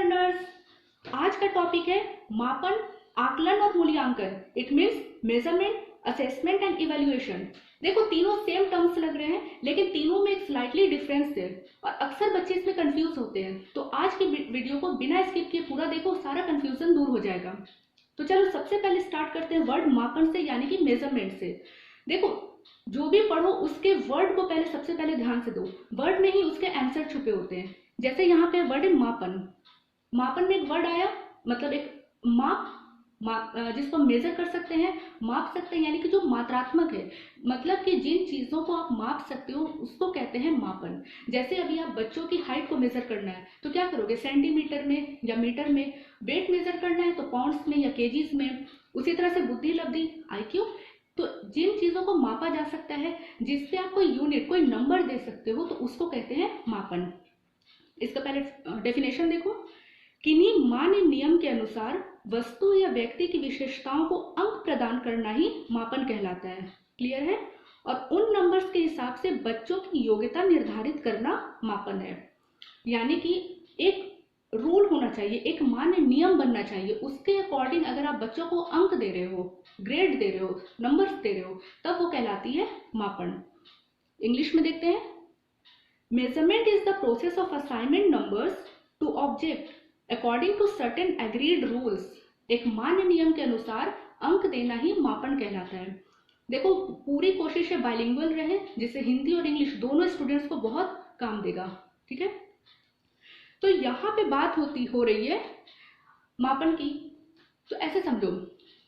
Learners, आज का topic है मापन, आकलन और मूल्यांकन। It means measurement, assessment and evaluation. देखो तीनों सेम टर्म्स लग रहे हैं लेकिन तीनों में एक स्लाइटली डिफरेंस है और अक्सर बच्चे इसमें कंफ्यूज होते हैं। तो आज की वीडियो को बिना स्किप किए पूरा देखो, सारा कंफ्यूजन दूर हो जाएगा। तो चलो सबसे पहले स्टार्ट करते हैं वर्ड मापन से यानी कि मेजरमेंट से। देखो जो भी पढ़ो उसके वर्ड को पहले सबसे पहले ध्यान से दो, वर्ड में ही उसके आंसर छुपे होते हैं। जैसे यहाँ पे वर्ड है मापन, मापन में एक वर्ड आया मतलब एक माप, जिसको मेजर कर सकते हैं, माप सकते हैं, यानी कि जो मात्रात्मक है, मतलब कि जिन चीजों को आप माप सकते हो उसको कहते हैं मापन। जैसे अभी आप बच्चों की हाइट को मेजर करना है तो क्या करोगे, सेंटीमीटर में या मीटर में। वेट मेजर करना है तो पाउंड्स में या केजीज में। उसी तरह से बुद्धि, लब्धि, आईक्यू, तो जिन चीजों को मापा जा सकता है, जिससे आप कोई यूनिट, कोई नंबर दे सकते हो, तो उसको कहते हैं मापन। इसका पहले डेफिनेशन देखो, किन्हीं मान्य नियम के अनुसार वस्तु या व्यक्ति की विशेषताओं को अंक प्रदान करना ही मापन कहलाता है। क्लियर है? और उन नंबर्स के हिसाब से बच्चों की योग्यता निर्धारित करना मापन है। यानी कि एक रूल होना चाहिए, एक मान्य नियम बनना चाहिए, उसके अकॉर्डिंग अगर आप बच्चों को अंक दे रहे हो, ग्रेड दे रहे हो, नंबर्स दे रहे हो, तब वो कहलाती है मापन। इंग्लिश में देखते हैं, measurement is the process of assignment numbers to object according to certain agreed rules. एक मान्य नियम के अनुसार अंक देना ही मापन कहलाता है। देखो पूरी कोशिश है बाइलिंगुअल रहे, जिससे हिंदी और इंग्लिश दोनों स्टूडेंट्स को बहुत काम देगा। ठीक है, तो यहाँ पे बात हो रही है मापन की। तो ऐसे समझो,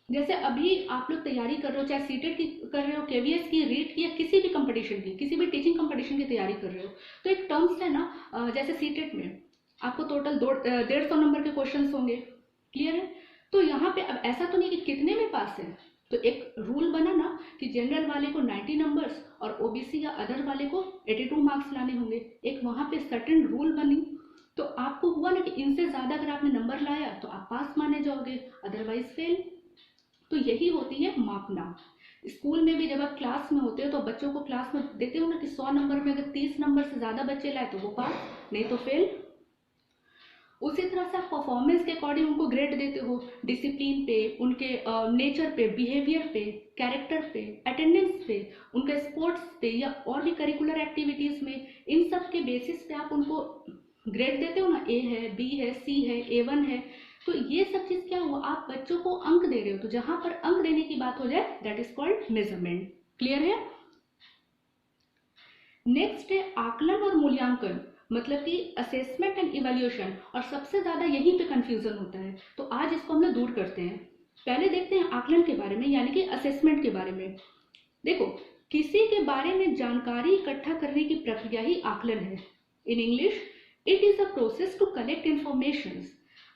जैसे अभी आप लोग तैयारी कर रहे हो, चाहे सीटेट की कर रहे हो, केवीएस की, रीट की, या किसी भी कंपटीशन की, किसी भी टीचिंग कंपटीशन की तैयारी कर रहे हो, तो एक टर्म्स है ना, जैसे सीटेट में आपको टोटल 150 नंबर के क्वेश्चंस होंगे। क्लियर है? तो यहाँ पे अब ऐसा तो नहीं कि कितने में पास है, तो एक रूल बना ना कि जनरल वाले को 90 नंबर्स और ओबीसी या अदर वाले को 82 मार्क्स लाने होंगे। एक वहाँ पे सर्टेन रूल बनी, तो आपको हुआ ना कि इनसे ज्यादा अगर आपने नंबर लाया तो आप पास माने जाओगे, अदरवाइज फेल। तो यही होती है मापना। स्कूल में भी जब आप क्लास में होते हो तो बच्चों को क्लास में देते हो ना कि 100 नंबर में अगर 30 नंबर से ज्यादा बच्चे लाए तो वो पास, नहीं तो फेल। उसी तरह से आप परफॉर्मेंस के अकॉर्डिंग उनको ग्रेड देते हो, डिसिप्लिन पे, उनके नेचर पे, बिहेवियर पे, कैरेक्टर पे, अटेंडेंस पे, उनके स्पोर्ट्स पे या और भी करिकुलर एक्टिविटीज में, इन सब के बेसिस पे आप उनको ग्रेड देते हो ना, ए है, बी है, सी है, A1 है। तो ये सब चीज क्या हुआ, आप बच्चों को अंक दे रहे हो। तो जहां पर अंक देने की बात हो जाए that is called measurement. Clear है? नेक्स्ट है आकलन और मूल्यांकन, मतलब कि असेसमेंट एंड इवैल्यूएशन। और सबसे ज्यादा यहीं पे कंफ्यूजन होता है, तो आज इसको हम लोग दूर करते हैं। पहले देखते हैं आकलन के बारे में यानी कि असेसमेंट के बारे में। देखो किसी के बारे में जानकारी इकट्ठा करने की प्रक्रिया ही आकलन है। In English it is a process to collect information.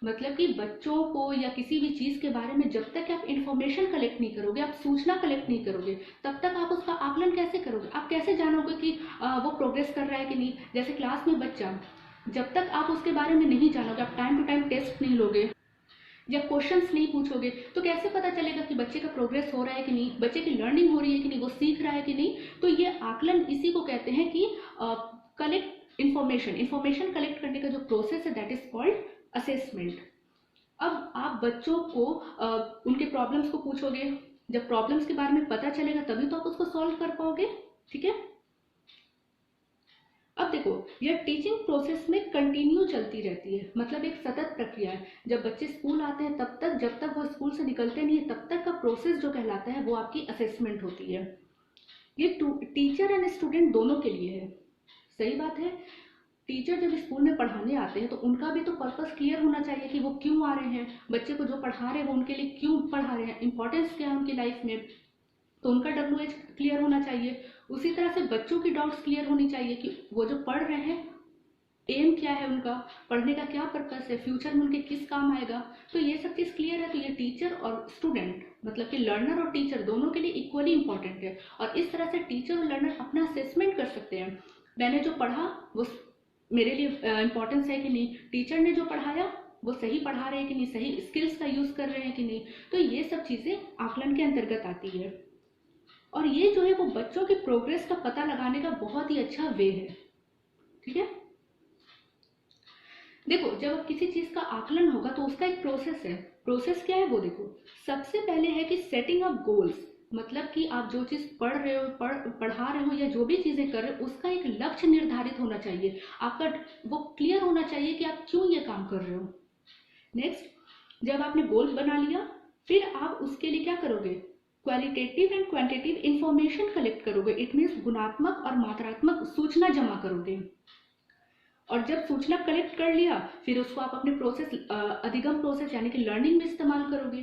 मतलब कि बच्चों को या किसी भी चीज के बारे में जब तक आप इंफॉर्मेशन कलेक्ट नहीं करोगे, आप सूचना कलेक्ट नहीं करोगे, तब तक आप उसका आकलन कैसे करोगे? आप कैसे जानोगे कि वो प्रोग्रेस कर रहा है कि नहीं? जैसे क्लास में बच्चा, जब तक आप उसके बारे में नहीं जानोगे, आप टाइम टू टाइम टेस्ट नहीं लोगे या क्वेश्चंस नहीं पूछोगे, तो कैसे पता चलेगा कि बच्चे का प्रोग्रेस हो रहा है कि नहीं, बच्चे की लर्निंग हो रही है कि नहीं, वो सीख रहा है कि नहीं? तो ये आकलन इसी को कहते हैं कि कलेक्ट इंफॉर्मेशन कलेक्ट करने का जो प्रोसेस है दैट इज कॉल्ड असेसमेंट। अब आप बच्चों को उनके प्रॉब्लम्स को पूछोगे, जब प्रॉब्लम्स के बारे में पता चलेगा तभी तो आप उसको सॉल्व कर पाओगे। ठीक है, अब देखो यह टीचिंग प्रोसेस में कंटिन्यू चलती रहती है, मतलब एक सतत प्रक्रिया है। जब बच्चे स्कूल आते हैं तब तक, जब तक वो स्कूल से निकलते नहीं है तब तक का प्रोसेस जो कहलाता है वो आपकी असेसमेंट होती है। ये टीचर एंड स्टूडेंट दोनों के लिए है। सही बात है, टीचर जब स्कूल में पढ़ाने आते हैं तो उनका भी तो पर्पस क्लियर होना चाहिए कि वो क्यों आ रहे हैं, बच्चे को जो पढ़ा रहे हैं वो उनके लिए क्यों पढ़ा रहे हैं, इंपॉर्टेंस क्या है उनकी लाइफ में, तो उनका WH क्लियर होना चाहिए। उसी तरह से बच्चों की डाउट्स क्लियर होनी चाहिए कि वो जो पढ़ रहे हैं एम क्या है, उनका पढ़ने का क्या पर्पस है, फ्यूचर में उनके किस काम आएगा। तो ये सब चीज क्लियर है, तो ये टीचर और स्टूडेंट, मतलब कि लर्नर और टीचर दोनों के लिए इक्वली इंपॉर्टेंट है। और इस तरह से टीचर और लर्नर अपना असेसमेंट कर सकते हैं, मैंने जो पढ़ा वो मेरे लिए इंपॉर्टेंस है कि नहीं, टीचर ने जो पढ़ाया वो सही पढ़ा रहे हैं कि नहीं, सही स्किल्स का यूज कर रहे हैं कि नहीं। तो ये सब चीजें आकलन के अंतर्गत आती है और ये जो है वो बच्चों की प्रोग्रेस का पता लगाने का बहुत ही अच्छा वे है। ठीक है, देखो जब अब किसी चीज का आकलन होगा तो उसका एक प्रोसेस है। प्रोसेस क्या है वो देखो, सबसे पहले है कि सेटिंग अप गोल्स, मतलब कि आप जो चीज पढ़ा रहे हो या जो भी चीजें कर रहे हो उसका एक लक्ष्य निर्धारित होना चाहिए, आपका वो क्लियर होना चाहिए कि आप क्यों ये काम कर रहे हो। नेक्स्ट, जब आपने गोल बना लिया फिर आप उसके लिए क्या करोगे, qualitative and quantitative information collect करोगे। इट मीन्स गुणात्मक और मात्रात्मक सूचना जमा करोगे। और जब सूचना कलेक्ट कर लिया फिर उसको आप अपने प्रोसेस अधिगम प्रोसेस यानी कि लर्निंग में इस्तेमाल करोगे।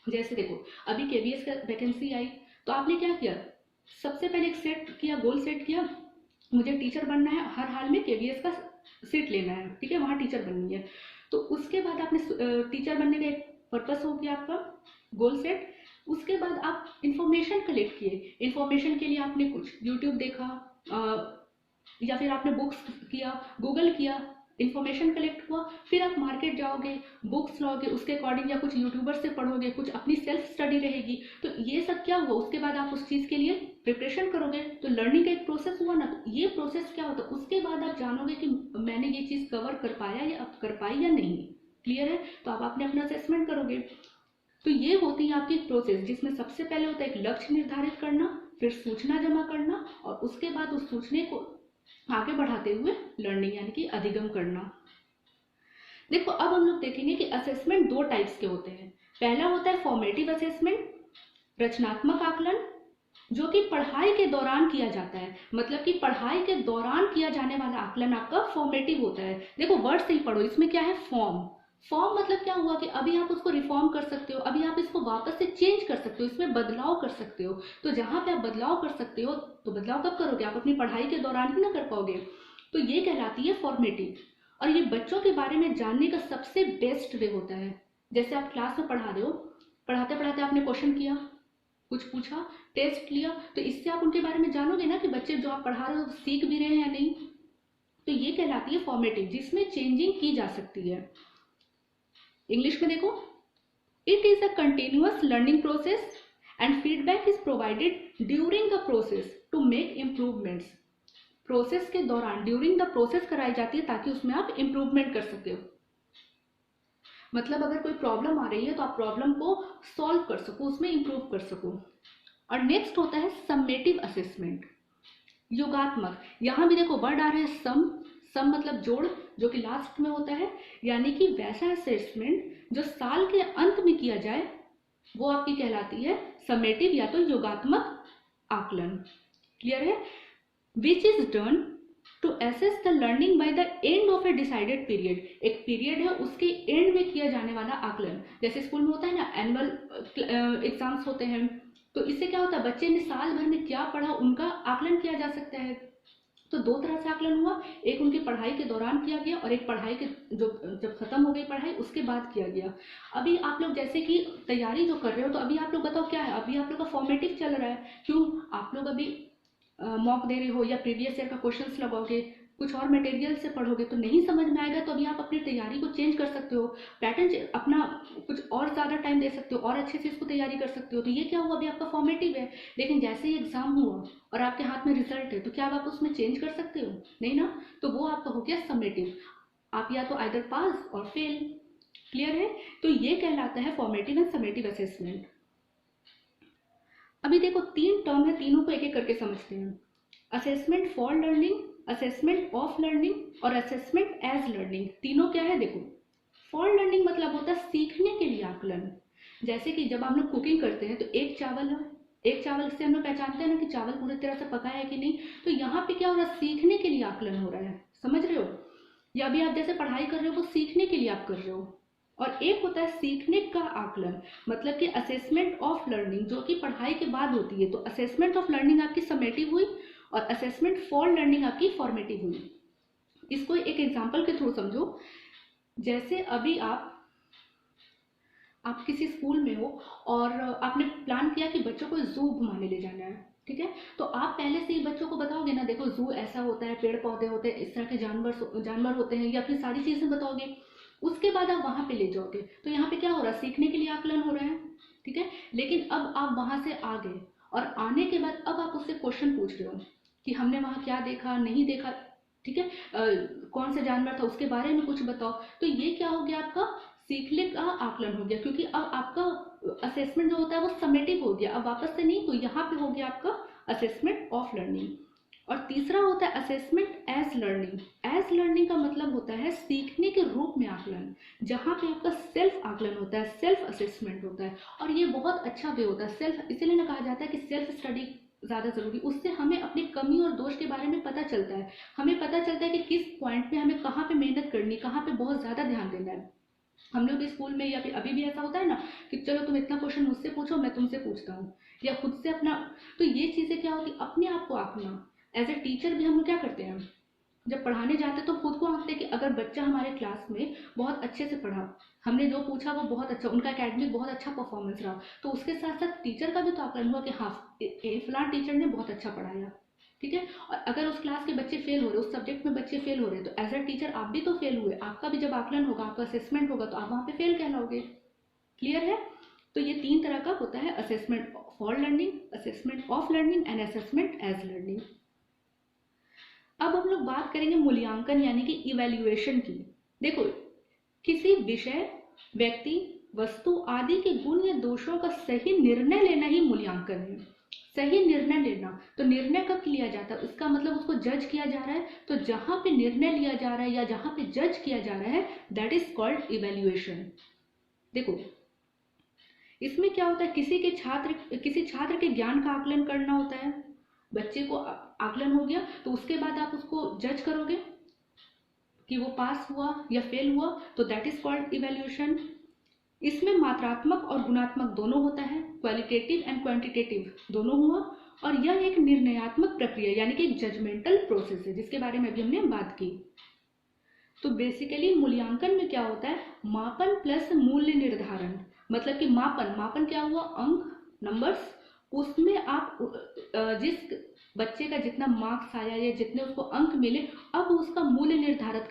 जैसे देखो अभी केवीएस का वैकेंसी आई तो आपने क्या किया, सबसे पहले एक सेट किया, गोल सेट किया, मुझे टीचर बनना है, हर हाल में केवीएस का सीट लेना है, ठीक है, वहाँ टीचर बननी है। तो उसके बाद आपने टीचर बनने का एक पर्पस हो गया आपका गोल सेट। उसके बाद आप इंफॉर्मेशन कलेक्ट किए, इंफॉर्मेशन के लिए आपने कुछ यूट्यूब देखा या फिर आपने बुक्स किया, गूगल किया, इंफॉर्मेशन कलेक्ट हुआ, फिर आप मार्केट जाओगे, बुक्स लोगे, उसके अकॉर्डिंग या कुछ यूट्यूबर से पढ़ोगे, कुछ अपनी सेल्फ स्टडी रहेगी। तो ये सब क्या हुआ, उसके बाद आप उस चीज़ के लिए प्रिपरेशन करोगे, तो लर्निंग का एक प्रोसेस हुआ ना। तो ये प्रोसेस क्या होता है, उसके बाद आप जानोगे कि मैंने ये चीज़ कवर कर पाया या कर पाई या नहीं। क्लियर है, तो आप आपने अपना असेसमेंट करोगे। तो ये होती है आपकी प्रोसेस जिसमें सबसे पहले होता है एक लक्ष्य निर्धारित करना, फिर सूचना जमा करना और उसके बाद उस सूचने को आगे बढ़ाते हुए लर्निंग यानी कि अधिगम करना। देखो अब हम लोग देखेंगे कि असेसमेंट दो टाइप्स के होते हैं। पहला होता है फॉर्मेटिव असेसमेंट, रचनात्मक आकलन, जो कि पढ़ाई के दौरान किया जाता है, मतलब कि पढ़ाई के दौरान किया जाने वाला आकलन आपका फॉर्मेटिव होता है। देखो वर्ड से ही पढ़ो, इसमें क्या है, फॉर्म। फॉर्म मतलब क्या हुआ कि अभी आप उसको रिफॉर्म कर सकते हो, अभी आप इसको वापस से चेंज कर सकते हो, इसमें बदलाव कर सकते हो। तो जहां पे आप बदलाव कर सकते हो तो बदलाव कब करोगे, आप अपनी पढ़ाई के दौरान ही ना कर पाओगे। तो ये कहलाती है फॉर्मेटिव। और ये बच्चों के बारे में जानने का सबसे बेस्ट वे होता है। जैसे आप क्लास में पढ़ा रहे हो, पढ़ाते पढ़ाते आपने क्वेश्चन किया, कुछ पूछा, टेस्ट लिया, तो इससे आप उनके बारे में जानोगे ना कि बच्चे जो आप पढ़ा रहे हो सीख भी रहे हैं या नहीं। तो ये कहलाती है फॉर्मेटिव, जिसमें चेंजिंग की जा सकती है। इंग्लिश में देखो, it is a continuous learning process and feedback is provided during the process to make improvements. Process के दौरान ड्यूरिंग द प्रोसेस कराई जाती है ताकि उसमें आप इम्प्रूवमेंट कर सकते हो। मतलब अगर कोई प्रॉब्लम आ रही है तो आप प्रॉब्लम को सॉल्व कर सको, उसमें इम्प्रूव कर सको। और नेक्स्ट होता है समेटिव असेसमेंट, योगात्मक। यहाँ भी देखो वर्ड आ रहा है सम, सम मतलब जोड़, जो कि लास्ट में होता है, यानी कि वैसा असेसमेंट जो साल के अंत में किया जाए वो आपकी कहलाती है समेटिव या तो योगात्मक आकलन। क्लियर है, which is done to assess the learning by the end of a decided period. एक पीरियड है उसके एंड में किया जाने वाला आकलन। जैसे स्कूल में होता है ना, एनुअल एग्जाम्स होते हैं, तो इससे क्या होता है, बच्चे ने साल भर में क्या पढ़ा उनका आकलन किया जा सकता है। तो दो तरह से आकलन हुआ, एक उनकी पढ़ाई के दौरान किया गया और एक पढ़ाई के जो जब खत्म हो गई पढ़ाई उसके बाद किया गया। अभी आप लोग जैसे कि तैयारी जो कर रहे हो, तो अभी आप लोग बताओ क्या है, अभी आप लोग का फॉर्मेटिव चल रहा है। क्यों, आप लोग अभी मॉक दे रहे हो या प्रीवियस ईयर का क्वेश्चंस लगाओगे, कुछ और मटेरियल से पढ़ोगे तो नहीं समझ में आएगा। तो अभी आप अपनी तैयारी को चेंज कर सकते हो, पैटर्न अपना कुछ और ज़्यादा टाइम दे सकते हो और अच्छे से इसको तैयारी कर सकते हो। तो ये क्या हुआ, अभी आपका फॉर्मेटिव है। लेकिन जैसे ही एग्जाम हुआ और आपके हाथ में रिजल्ट है तो क्या आप उसमें चेंज कर सकते हो, नहीं ना। तो वो आपका हो गया समेटिव, आप या तो आइदर पास और फेल। क्लियर है, तो ये कहलाता है फॉर्मेटिव एंड समेटिव असेसमेंट। अभी देखो तीन टर्म है, तीनों को एक एक करके समझते हैं। Assessment for learning, assessment of learning और असेसमेंट एज लर्निंग। तीनों क्या है देखो, फॉर लर्निंग मतलब होता है सीखने के लिए आकलन। जैसे कि जब हम लोग कुकिंग करते हैं तो एक चावल है, एक चावल से हम लोग पहचानते हैं ना कि चावल पूरी तरह से पका है कि नहीं। तो यहाँ पे क्या हो रहा है, सीखने के लिए आकलन हो रहा है, समझ रहे हो। या अभी आप जैसे पढ़ाई कर रहे हो वो सीखने के लिए आप कर रहे हो। और एक होता है सीखने का आकलन, मतलब कि असेसमेंट ऑफ लर्निंग, जो कि पढ़ाई के बाद होती है। तो असेसमेंट ऑफ लर्निंग आपकी समेटिव हुई और असेसमेंट फॉर लर्निंग आपकी फॉर्मेटिव हुई। इसको एक एग्जांपल के थ्रू समझो। जैसे अभी आप किसी स्कूल में हो और आपने प्लान किया कि बच्चों को जू घुमाने ले जाना है, ठीक है। तो आप पहले से ही बच्चों को बताओगे ना, देखो जू ऐसा होता है, पेड़ पौधे होते हैं, इस तरह के जानवर होते हैं, या फिर सारी चीजें बताओगे। उसके बाद आप वहां पे ले जाओगे। तो यहाँ पे क्या हो रहा है, सीखने के लिए आकलन हो रहा है, ठीक है। लेकिन अब आप वहां से आ गए और आने के बाद अब आप उससे क्वेश्चन पूछ रहे हो कि हमने वहां क्या देखा, नहीं देखा। ठीक है, कौन सा जानवर था उसके बारे में कुछ बताओ। तो ये क्या हो गया, आपका सीखने का आकलन हो गया, क्योंकि अब आपका असेसमेंट जो होता है वो समेटिव हो गया, अब वापस से नहीं, तो यहाँ पे हो गया आपका असेसमेंट ऑफ लर्निंग। और तीसरा होता है assessment as learning. As learning का मतलब होता है सीखने के रूप में आकलन, जहाँ पे आपका सेल्फ आकलन होता है, सेल्फ असेसमेंट होता है। और ये बहुत अच्छा वे होता है सेल्फ, इसीलिए ना कहा जाता है कि सेल्फ स्टडी ज़्यादा ज़रूरी, उससे हमें अपनी कमी और दोष के बारे में पता चलता है, हमें पता चलता है कि किस पॉइंट पे हमें कहाँ पे मेहनत करनी, कहाँ पे बहुत ज़्यादा ध्यान देना है। हम लोग स्कूल में या फिर अभी भी ऐसा होता है ना कि चलो तुम इतना क्वेश्चन मुझसे पूछो, मैं तुमसे पूछता हूँ, या खुद से अपना। तो ये चीज़ें क्या होती, अपने आप को आंकना। एज ए टीचर भी हम लोग क्या करते हैं, जब पढ़ाने जाते हैं तो खुद को आंकते हैं कि अगर बच्चा हमारे क्लास में बहुत अच्छे से पढ़ा, हमने जो पूछा वो बहुत अच्छा, उनका एकेडमिक बहुत अच्छा परफॉर्मेंस रहा, तो उसके साथ साथ टीचर का भी तो आकलन हुआ कि हाँ फलां टीचर ने बहुत अच्छा पढ़ाया। ठीक है, और अगर उस क्लास के बच्चे फेल हो रहे, उस सब्जेक्ट में बच्चे फेल हो रहे, तो एज अ टीचर आप भी तो फेल हुए, आपका भी जब आकलन होगा, आपका असेसमेंट होगा, तो आप वहाँ पे फेल कहलाओगे। क्लियर है? तो ये 3 तरह का होता है, assessment for learning, assessment of learning and assessment as learning. अब हम लोग बात करेंगे मूल्यांकन यानी कि इवैल्यूएशन की। देखो, किसी विषय, व्यक्ति, वस्तु आदि के गुण या दोषों का सही निर्णय लेना ही मूल्यांकन है। सही निर्णय लेना, तो निर्णय कब लिया जाता है, उसका मतलब उसको जज किया जा रहा है, तो जहां पे निर्णय लिया जा रहा है या जहां पे जज किया जा रहा है, दैट इज कॉल्ड इवैल्यूएशन। देखो, इसमें क्या होता है, किसी छात्र के ज्ञान का आकलन करना होता है। बच्चे को आकलन हो गया, तो उसके बाद आप उसको जज करोगे कि वो पास हुआ या फेल हुआ, तो दैट इज कॉल्ड इवैल्यूएशन। इसमें मात्रात्मक और गुणात्मक दोनों होता है, क्वालिटेटिव एंड क्वांटिटेटिव दोनों हुआ। और यह एक निर्णयात्मक प्रक्रिया यानी कि एक जजमेंटल प्रोसेस है, जिसके बारे में अभी हमने बात की। तो बेसिकली मूल्यांकन में क्या होता है, मापन प्लस मूल्य निर्धारण। मतलब कि मापन क्या हुआ, अंक, नंबर्स, उसमें आप जिस बच्चे का जितना मार्क्स आया या जितने उसको अंक मिले, अब उसका मूल्य निर्धारित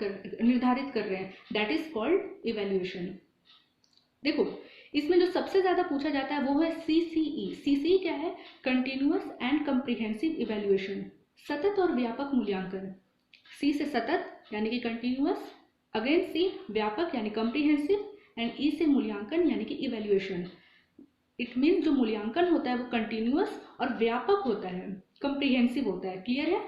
कर रहे हैं, दैट इज कॉल्ड इवैल्यूएशन। देखो, इसमें जो सबसे ज्यादा पूछा जाता है वो है सीसीई। सीसीई क्या है, कंटिन्यूअस एंड कंप्रिहेंसिव इवैल्यूएशन, सतत और व्यापक मूल्यांकन। सी से सतत यानी कि कंटिन्यूअस, अगेन सी व्यापक यानी कंप्रिहेंसिव, एंड ई से मूल्यांकन यानी कि इवैल्यूएशन। इट मीन जो मूल्यांकन होता है वो कंटिन्यूअस और व्यापक होता है, कंप्रिहेंसिव होता है। क्लियर है?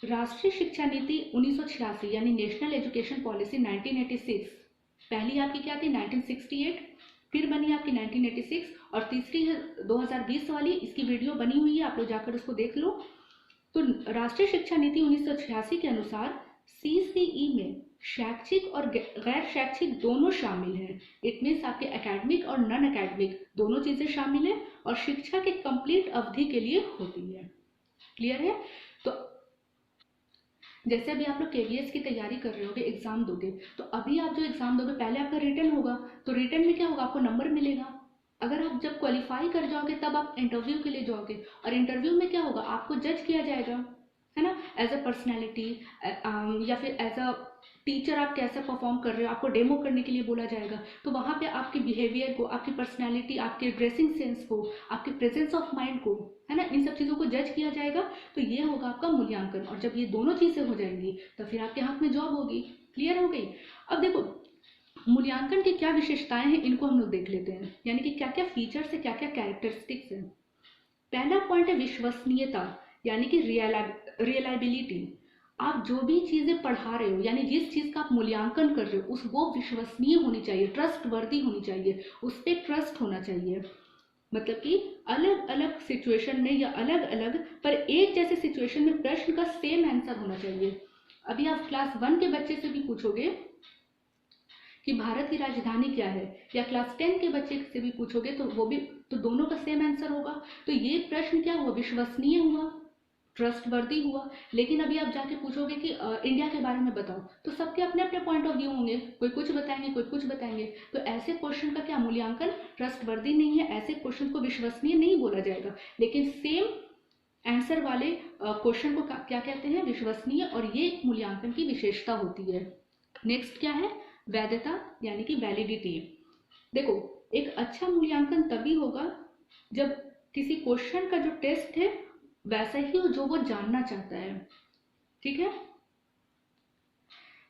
राष्ट्रीय शिक्षा नीति 1986 यानी नेशनल एजुकेशन पॉलिसी 1986, पहली आपकी क्या थी 1968, फिर बनी आपकी 1986, और तीसरी है 2020 वाली, इसकी वीडियो बनी हुई है, आप लोग जाकर उसको देख लो। तो राष्ट्रीय शिक्षा नीति 1986 के अनुसार सीसीई में शैक्षिक और गैर शैक्षिक दोनों शामिल हैं। इट मीन्स आपके एकेडमिक और नॉन एकेडमिक दोनों चीजें शामिल हैं, और शिक्षा के कंप्लीट अवधि के लिए होती है। क्लियर है? तो जैसे अभी आप लोग केवीएस की तैयारी कर रहे होगे, एग्जाम दोगे, तो अभी आप जो एग्जाम दोगे पहले आपका रिटन होगा, तो रिटन में क्या होगा, आपको नंबर मिलेगा। अगर आप जब क्वालिफाई कर जाओगे तब आप इंटरव्यू के लिए जाओगे, और इंटरव्यू में क्या होगा, आपको जज किया जाएगा, है ना, एज अ पर्सनैलिटी या फिर एज अ टीचर आप कैसा परफॉर्म कर रहे हो, आपको डेमो करने के लिए बोला जाएगा। तो वहाँ पे आपके बिहेवियर को, आपकी पर्सनैलिटी, आपके ड्रेसिंग सेंस को, आपके प्रेजेंस ऑफ माइंड को, है ना, इन सब चीज़ों को जज किया जाएगा। तो ये होगा आपका मूल्यांकन, और जब ये दोनों चीज़ें हो जाएंगी तो फिर आपके हाथ में जॉब होगी। क्लियर हो गई? अब देखो, मूल्यांकन की क्या विशेषताएं हैं, इनको हम लोग देख लेते हैं, यानी कि क्या क्या फीचर्स है, क्या क्या कैरेक्टरिस्टिक्स है। पहला पॉइंट है विश्वसनीयता, यानी कि रियलाइबिलिटी। आप जो भी चीजें पढ़ा रहे हो, यानी जिस चीज का आप मूल्यांकन कर रहे हो, उस वो विश्वसनीय होनी चाहिए, ट्रस्ट वर्दी होनी चाहिए, उस पर ट्रस्ट होना चाहिए। मतलब कि अलग अलग सिचुएशन में या अलग अलग पर एक जैसे सिचुएशन में प्रश्न का सेम आंसर होना चाहिए। अभी आप क्लास 1 के बच्चे से भी पूछोगे कि भारत की राजधानी क्या है, या क्लास 10 के बच्चे से भी पूछोगे तो वो भी, तो दोनों का सेम आंसर होगा। तो ये प्रश्न क्या हुआ, विश्वसनीय हुआ, ट्रस्टवर्दी हुआ। लेकिन अभी आप जाके पूछोगे कि इंडिया के बारे में बताओ, तो सबके अपने अपने पॉइंट ऑफ व्यू होंगे, कोई कुछ बताएंगे, कोई कुछ बताएंगे। तो ऐसे क्वेश्चन का क्या मूल्यांकन ट्रस्टवर्दी नहीं है, ऐसे क्वेश्चन को विश्वसनीय नहीं बोला जाएगा। लेकिन सेम आंसर वाले क्वेश्चन को क्या कहते हैं, विश्वसनीय, और ये एक मूल्यांकन की विशेषता होती है। नेक्स्ट क्या है, वैधता यानी कि वैलिडिटी। देखो, एक अच्छा मूल्यांकन तभी होगा जब किसी क्वेश्चन का जो टेस्ट है वैसा ही हो जो वो जानना चाहता है। ठीक है,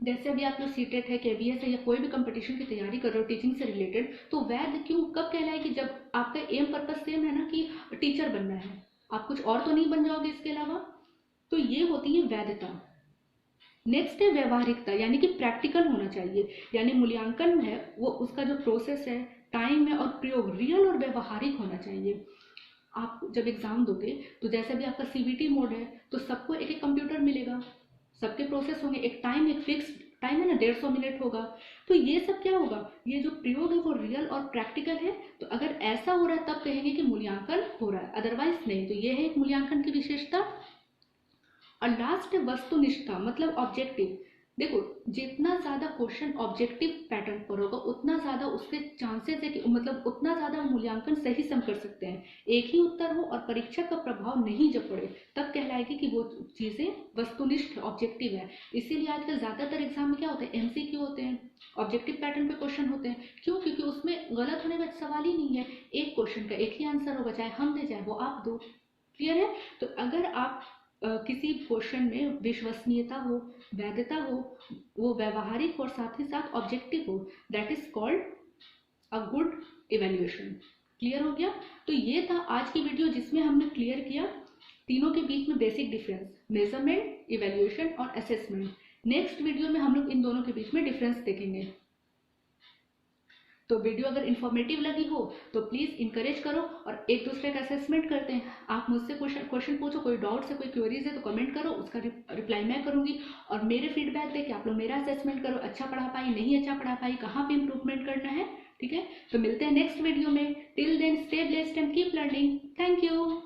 जैसे अभी आप लोग सीटेट है, केबीएस है, या कोई भी कंपटीशन की तैयारी कर रहे हो टीचिंग से रिलेटेड, तो वैध क्यों कब कहलाएगी? जब आपका एम पर्पस सेम है ना कि टीचर बनना है, आप कुछ और तो नहीं बन जाओगे इसके अलावा। तो ये होती है वैधता। नेक्स्ट है व्यवहारिकता, यानी कि प्रैक्टिकल होना चाहिए, यानी मूल्यांकन है वो उसका जो प्रोसेस है, टाइम है और प्रयोग रियल और व्यवहारिक होना चाहिए। आप जब एग्जाम दोगे तो जैसे भी आपका सीबीटी मोड है, तो सबको एक एक कंप्यूटर मिलेगा, सबके प्रोसेस होंगे, एक टाइम, एक फिक्स टाइम है ना, 150 मिनट होगा। तो ये सब क्या होगा, ये जो प्रयोग है वो रियल और प्रैक्टिकल है। तो अगर ऐसा हो रहा है तब कहेंगे कि मूल्यांकन हो रहा है, अदरवाइज नहीं। तो ये है एक मूल्यांकन की विशेषता। और लास्ट है वस्तुनिष्ठता, मतलब ऑब्जेक्टिव। देखो, जितना ज्यादा क्वेश्चन ऑब्जेक्टिव पैटर्न पर होगा उतना ज्यादा उसके चांसेस है कि मतलब उतना ज्यादा मूल्यांकन सही से हम कर सकते हैं। एक ही उत्तर हो और परीक्षक का प्रभाव नहीं जब पड़े, तब कहलाएगी कि वो चीजें वस्तुनिष्ठ ऑब्जेक्टिव है। इसीलिए आजकल ज्यादातर एग्जाम में क्या होता है, एमसीक्यू होते हैं, ऑब्जेक्टिव पैटर्न पे क्वेश्चन होते हैं। क्यों? क्योंकि उसमें गलत होने का सवाल ही नहीं है, एक क्वेश्चन का एक ही आंसर होगा, चाहे हम दे चाहे वो आप दो। क्लियर है? तो अगर आप किसी क्वेश्चन में विश्वसनीयता हो, वैधता हो, वो व्यवहारिक और साथ ही साथ ऑब्जेक्टिव हो, that is called a good evaluation. Clear हो गया? तो ये था आज की वीडियो जिसमें हमने क्लियर किया तीनों के बीच में बेसिक डिफरेंस, मेजरमेंट, इवेल्युएशन और असेसमेंट। नेक्स्ट वीडियो में हम लोग इन दोनों के बीच में डिफरेंस देखेंगे। तो वीडियो अगर इन्फॉर्मेटिव लगी हो तो प्लीज़ इंकरेज करो और एक दूसरे का असेसमेंट करते हैं। आप मुझसे क्वेश्चन पूछो, कोई डाउट्स है, कोई क्वेरीज है तो कमेंट करो, उसका रिप्लाई मैं करूंगी। और मेरे फीडबैक दे कि आप लोग मेरा असेसमेंट करो, अच्छा पढ़ा पाई, नहीं अच्छा पढ़ा पाई, कहाँ पे इंप्रूवमेंट करना है। ठीक है, तो मिलते हैं नेक्स्ट वीडियो में। Till then stay blessed and keep learning. Thank you.